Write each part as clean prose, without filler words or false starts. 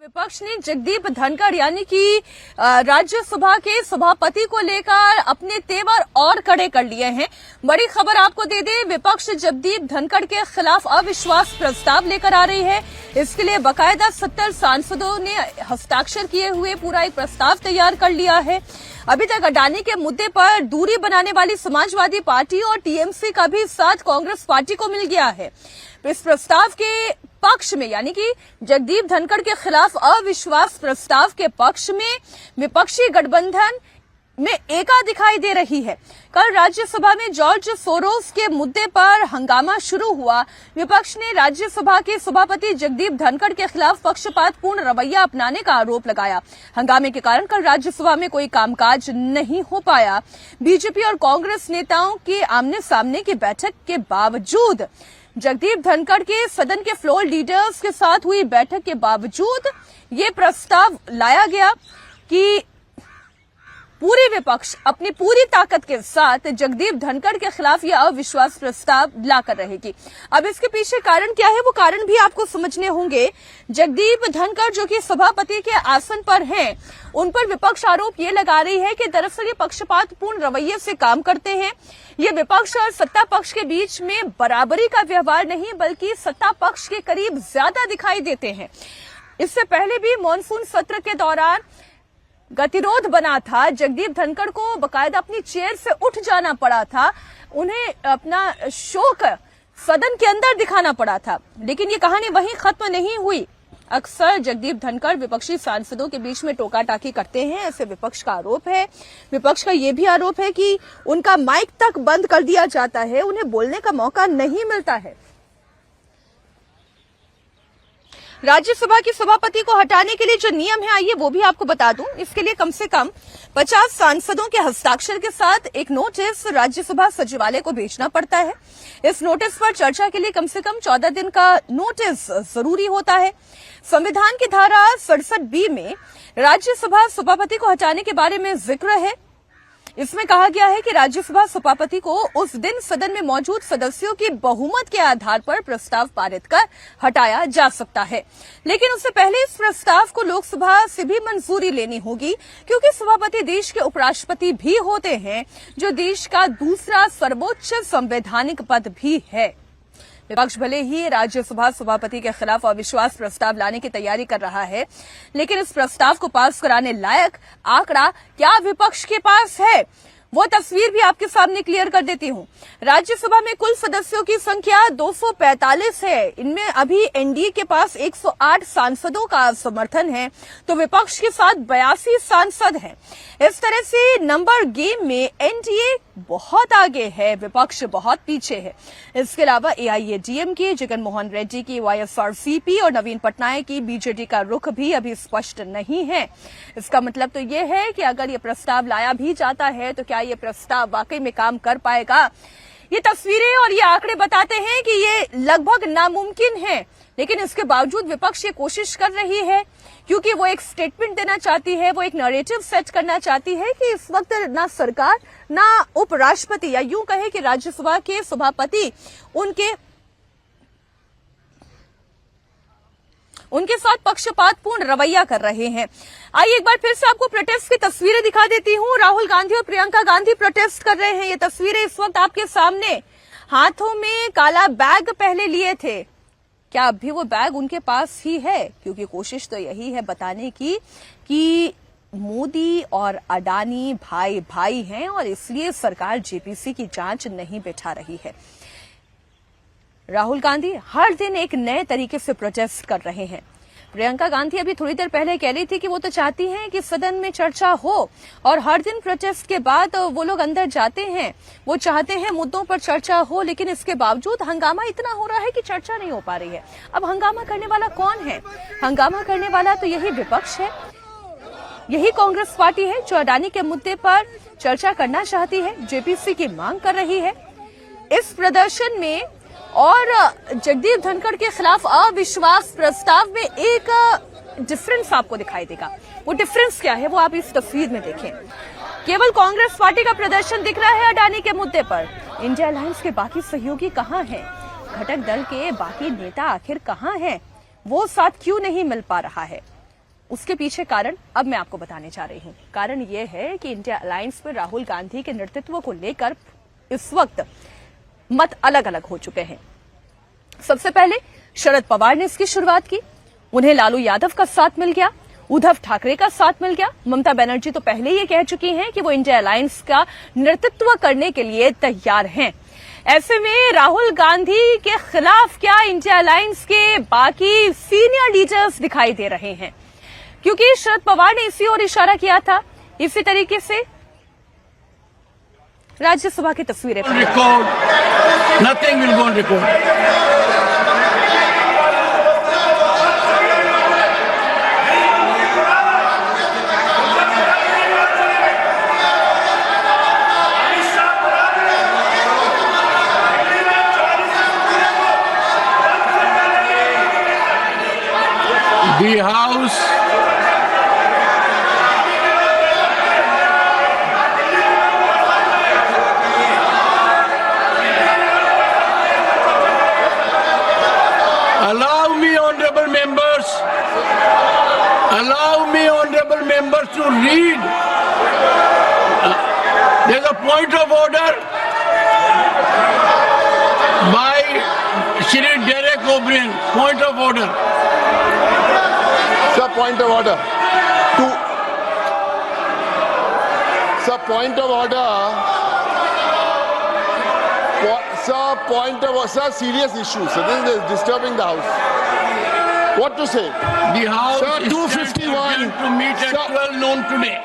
विपक्ष ने जगदीप धनखड़ यानी कि राज्यसभा के सभापति को लेकर अपने तेवर और कड़े कर लिए हैं। बड़ी खबर आपको दे दें, विपक्ष जगदीप धनखड़ के खिलाफ अविश्वास प्रस्ताव लेकर आ रही है। इसके लिए बकायदा 70 सांसदों ने हस्ताक्षर किए हुए पूरा एक प्रस्ताव तैयार कर लिया है। अभी तक अडानी के मुद्दे पर दूरी बनाने वाली समाजवादी पार्टी और टीएमसी का भी साथ कांग्रेस पार्टी को मिल गया है। इस प्रस्ताव के पक्ष में यानी कि जगदीप धनखड़ के खिलाफ अविश्वास प्रस्ताव के पक्ष में विपक्षी गठबंधन में एका दिखाई दे रही है। कल राज्यसभा में जॉर्ज सोरोस के मुद्दे पर हंगामा शुरू हुआ। विपक्ष ने राज्यसभा के सभापति जगदीप धनखड़ के खिलाफ पक्षपातपूर्ण रवैया अपनाने का आरोप लगाया। हंगामे के कारण कल राज्यसभा में कोई कामकाज नहीं हो पाया। बीजेपी और कांग्रेस नेताओं के आमने सामने की बैठक के बावजूद जगदीप धनखड़ के सदन के फ्लोर लीडर्स के साथ हुई बैठक के बावजूद ये प्रस्ताव लाया गया कि पूरी विपक्ष अपनी पूरी ताकत के साथ जगदीप धनखड़ के खिलाफ यह अविश्वास प्रस्ताव लाकर रहेगी। अब इसके पीछे कारण क्या है, वो कारण भी आपको समझने होंगे। जगदीप धनखड़ जो कि सभापति के आसन पर हैं, उन पर विपक्ष आरोप ये लगा रही है कि दरअसल ये पक्षपातपूर्ण रवैये से काम करते हैं। ये विपक्ष और सत्ता पक्ष के बीच में बराबरी का व्यवहार नहीं बल्कि सत्ता पक्ष के करीब ज्यादा दिखाई देते हैं। इससे पहले भी मॉनसून सत्र के दौरान गतिरोध बना था। जगदीप धनखड़ को बकायदा अपनी चेयर से उठ जाना पड़ा था। उन्हें अपना शोक सदन के अंदर दिखाना पड़ा था। लेकिन ये कहानी वहीं खत्म नहीं हुई। अक्सर जगदीप धनखड़ विपक्षी सांसदों के बीच में टोका टाकी करते हैं, ऐसे विपक्ष का आरोप है। विपक्ष का ये भी आरोप है कि उनका माइक तक बंद कर दिया जाता है, उन्हें बोलने का मौका नहीं मिलता है। राज्यसभा की सभापति को हटाने के लिए जो नियम है, आइए वो भी आपको बता दूं। इसके लिए कम से कम 50 सांसदों के हस्ताक्षर के साथ एक नोटिस राज्यसभा सचिवालय को भेजना पड़ता है। इस नोटिस पर चर्चा के लिए कम से कम 14 दिन का नोटिस जरूरी होता है। संविधान की धारा 67B में राज्यसभा सभापति को हटाने के बारे में जिक्र है। इसमें कहा गया है कि राज्यसभा सभापति को उस दिन सदन में मौजूद सदस्यों की बहुमत के आधार पर प्रस्ताव पारित कर हटाया जा सकता है। लेकिन उससे पहले इस प्रस्ताव को लोकसभा से भी मंजूरी लेनी होगी, क्योंकि सभापति देश के उपराष्ट्रपति भी होते हैं, जो देश का दूसरा सर्वोच्च संवैधानिक पद भी है। विपक्ष भले ही राज्यसभा सभापति के खिलाफ अविश्वास प्रस्ताव लाने की तैयारी कर रहा है, लेकिन इस प्रस्ताव को पास कराने लायक आंकड़ा क्या विपक्ष के पास है, वो तस्वीर भी आपके सामने क्लियर कर देती हूं। राज्यसभा में कुल सदस्यों की संख्या 245 है। इनमें अभी एनडीए के पास 108 सांसदों का समर्थन है, तो विपक्ष के साथ 82 सांसद हैं। इस तरह से नंबर गेम में एनडीए बहुत आगे है, विपक्ष बहुत पीछे है। इसके अलावा एआईएडीएमके, जगन मोहन रेड्डी की वाईएसआरसीपी और नवीन पटनायक की बीजेडी का रुख भी अभी स्पष्ट नहीं है। इसका मतलब तो ये है कि अगर ये प्रस्ताव लाया भी जाता है तो क्या ये प्रस्ताव वाकई में काम कर पाएगा। ये तस्वीरें और ये आंकड़े बताते हैं कि ये लगभग नामुमकिन है, लेकिन इसके बावजूद विपक्ष ये कोशिश कर रही है, क्योंकि वो एक स्टेटमेंट देना चाहती है, वो एक नैरेटिव सेट करना चाहती है कि इस वक्त ना सरकार ना उपराष्ट्रपति या यूं कहे कि राज्यसभा के सभापति उनके साथ पक्षपातपूर्ण रवैया कर रहे हैं। आइए एक बार फिर से आपको प्रोटेस्ट की तस्वीरें दिखा देती हूं। राहुल गांधी और प्रियंका गांधी प्रोटेस्ट कर रहे हैं। ये तस्वीरें इस वक्त आपके सामने। हाथों में काला बैग पहले लिए थे, क्या अब भी वो बैग उनके पास ही है? क्योंकि कोशिश तो यही है बताने की कि मोदी और अडानी भाई भाई हैं और इसलिए सरकार जेपीसी की जांच नहीं बैठा रही है। राहुल गांधी हर दिन एक नए तरीके से प्रोटेस्ट कर रहे हैं। प्रियंका गांधी अभी थोड़ी देर पहले कह रही थी कि वो तो चाहती हैं कि सदन में चर्चा हो, और हर दिन प्रोटेस्ट के बाद वो लोग अंदर जाते हैं, वो चाहते हैं मुद्दों पर चर्चा हो, लेकिन इसके बावजूद हंगामा इतना हो रहा है कि चर्चा नहीं हो पा रही है। अब हंगामा करने वाला कौन है? हंगामा करने वाला तो यही विपक्ष है, यही कांग्रेस पार्टी है जो अडानी के मुद्दे पर चर्चा करना चाहती है, जेपीसी की मांग कर रही है। इस प्रदर्शन में और जगदीप धनखड़ के खिलाफ अविश्वास प्रस्ताव में एक डिफरेंस आपको दिखाई देगा। वो डिफरेंस क्या है वो आप इस तस्वीर में देखें। केवल कांग्रेस पार्टी का प्रदर्शन दिख रहा है अडानी के मुद्दे पर। इंडिया अलायंस के बाकी सहयोगी कहां हैं? घटक दल के बाकी नेता आखिर कहां हैं? वो साथ क्यों नहीं मिल पा रहा है? उसके पीछे कारण अब मैं आपको बताने जा रही हूं। कारण यह है कि इंडिया अलायंस पर राहुल गांधी के नेतृत्व को लेकर इस वक्त मत अलग अलग हो चुके हैं। सबसे पहले शरद पवार ने इसकी शुरुआत की, उन्हें लालू यादव का साथ मिल गया, उद्धव ठाकरे का साथ मिल गया। ममता बनर्जी तो पहले ही कह चुकी हैं कि वो इंडिया अलायंस का नेतृत्व करने के लिए तैयार हैं। ऐसे में राहुल गांधी के खिलाफ क्या इंडिया अलायंस के बाकी सीनियर लीडर्स दिखाई दे रहे हैं, क्योंकि शरद पवार ने इसी ओर इशारा किया था। इसी तरीके से राज्यसभा की तस्वीरें nothing will go on record. The House allow me, honorable members, to read. There's a point of order by Shri Derek O'Brien. Point of order. Sir, point of order. Sir, point of order. Sir, serious issue. So this is disturbing the House. What to say? The House Sir, is 251 to meet at 12 noon today.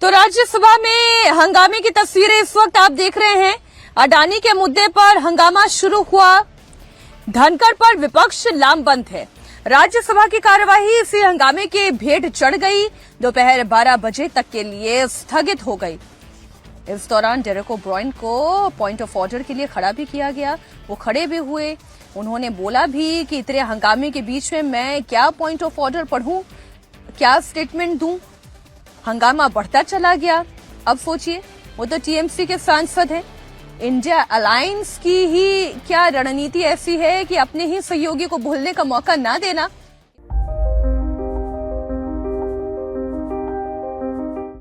तो राज्यसभा में हंगामे की तस्वीरें इस वक्त आप देख रहे हैं। अडानी के मुद्दे पर हंगामा शुरू हुआ, धनखड़ पर विपक्ष लामबंद है। राज्यसभा की कार्यवाही इसी हंगामे के भेंट चढ़ गई, दोपहर 12 बजे तक के लिए स्थगित हो गई। इस दौरान डेरेक ओब्रायन को पॉइंट ऑफ ऑर्डर के लिए खड़ा भी किया गया। वो खड़े भी हुए, उन्होंने बोला भी कि इतने हंगामे के बीच में मैं क्या पॉइंट ऑफ ऑर्डर पढ़ूं, क्या स्टेटमेंट दूं। हंगामा बढ़ता चला गया। अब सोचिए, वो तो टीएमसी के सांसद हैं। इंडिया अलायंस की ही क्या रणनीति ऐसी है कि अपने ही सहयोगी को भूलने का मौका ना देना।